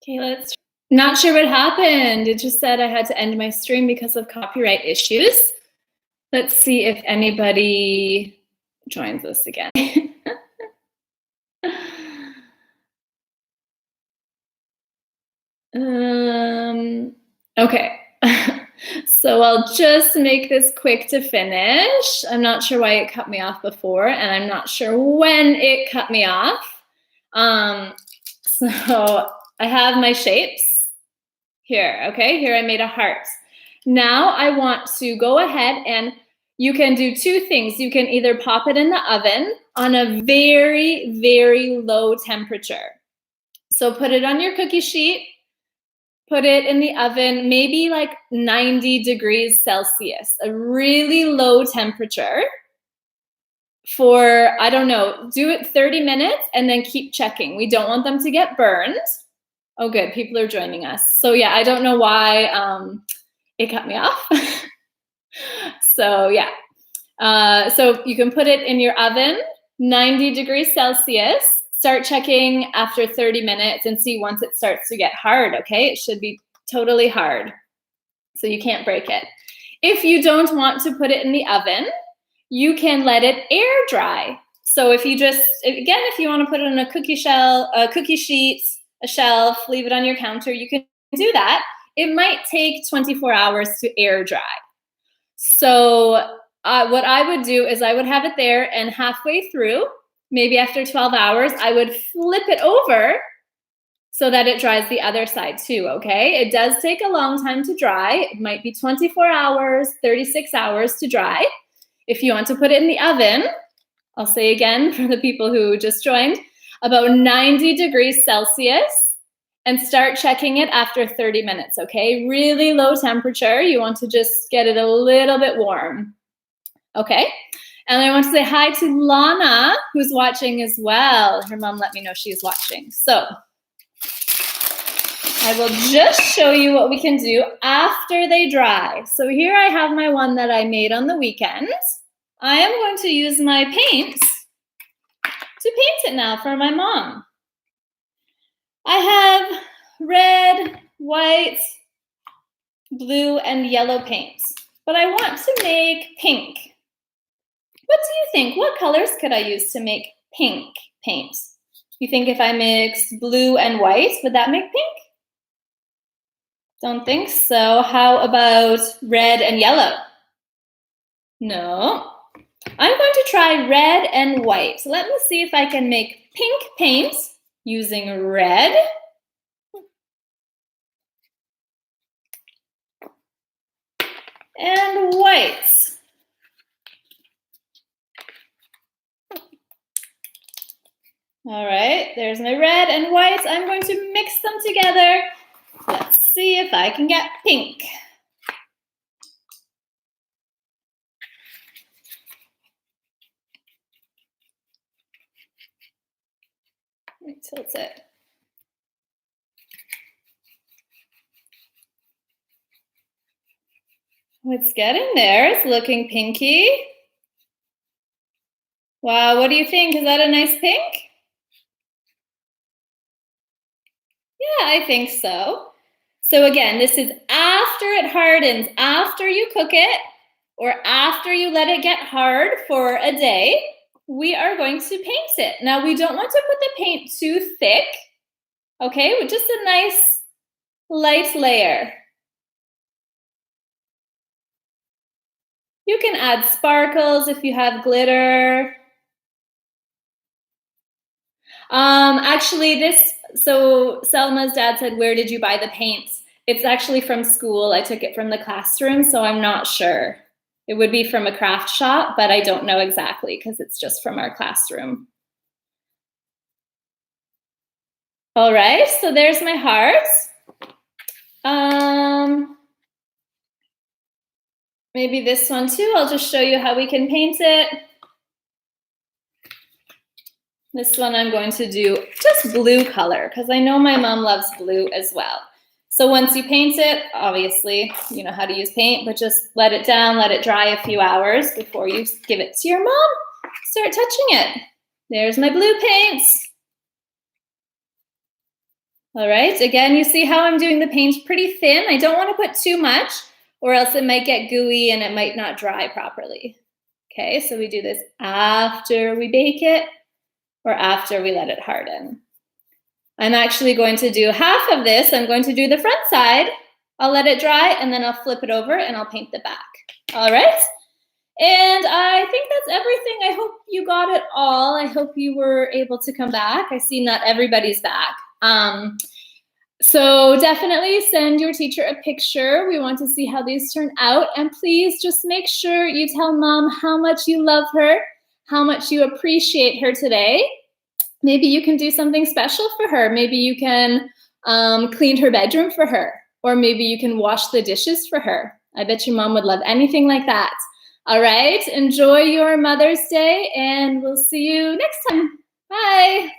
Okay, not sure what happened. It just said I had to end my stream because of copyright issues. Let's see if anybody joins us again. Okay. So I'll just make this quick to finish. I'm not sure why it cut me off before, and I'm not sure when it cut me off. So I have my shapes here, okay? Here I made a heart. Now I want to go ahead and you can do two things. You can either pop it in the oven on a very, very low temperature. So put it on your cookie sheet, put it in the oven, maybe like 90 degrees Celsius, a really low temperature for, I don't know, do it 30 minutes and then keep checking. We don't want them to get burned. Oh, good, people are joining us. So yeah, I don't know why it cut me off. So yeah, so you can put it in your oven, 90 degrees Celsius. Start checking after 30 minutes and see once it starts to get hard, okay? It should be totally hard, so you can't break it. If you don't want to put it in the oven, you can let it air dry. So if you just, again, if you want to put it in a cookie shell, a cookie sheet, a shelf, leave it on your counter, you can do that. It might take 24 hours to air dry. So what I would do is I would have it there, and halfway through, maybe after 12 hours, I would flip it over so that it dries the other side too, okay? It does take a long time to dry. It might be 24 hours, 36 hours to dry. If you want to put it in the oven, I'll say again for the people who just joined, about 90 degrees Celsius, and start checking it after 30 minutes, okay? Really low temperature. You want to just get it a little bit warm, okay? And I want to say hi to Lana, who's watching as well. Her mom let me know she's watching. So I will just show you what we can do after they dry. So here I have my one that I made on the weekend. I am going to use my paints to paint it now for my mom. I have red, white, blue, and yellow paints, but I want to make pink. What do you think? What colors could I use to make pink paint? You think if I mixed blue and white, would that make pink? Don't think so. How about red and yellow? No. I'm going to try red and white. So let me see if I can make pink paint using red and white. All right, there's my red and white. I'm going to mix them together. Let's see if I can get pink. Let me tilt it. Oh, it's getting there. It's looking pinky. Wow, what do you think? Is that a nice pink? Yeah, I think so. So again, this is after it hardens, after you cook it, or after you let it get hard for a day, we are going to paint it. Now, we don't want to put the paint too thick, okay? With just a nice light layer. You can add sparkles if you have glitter. Actually, so Selma's dad said, where did you buy the paints? It's actually from school. I took it from the classroom, so I'm not sure. It would be from a craft shop, but I don't know exactly because it's just from our classroom. All right, so there's my heart. Maybe this one too. I'll just show you how we can paint it. This one I'm going to do just blue color because I know my mom loves blue as well. So once you paint it, obviously, you know how to use paint, but just let it down, let it dry a few hours before you give it to your mom. Start touching it. There's my blue paints. All right, again, you see how I'm doing the paint pretty thin. I don't want to put too much or else it might get gooey and it might not dry properly. Okay, so we do this after we bake it or after we let it harden. I'm actually going to do half of this. I'm going to do the front side. I'll let it dry and then I'll flip it over and I'll paint the back. All right. And I think that's everything. I hope you got it all. I hope you were able to come back. I see not everybody's back. So definitely send your teacher a picture. We want to see how these turn out. And please just make sure you tell mom how much you love her, how much you appreciate her today. Maybe you can do something special for her. Maybe you can clean her bedroom for her, or maybe you can wash the dishes for her. I bet your mom would love anything like that. All right, enjoy your Mother's Day, and we'll see you next time. Bye.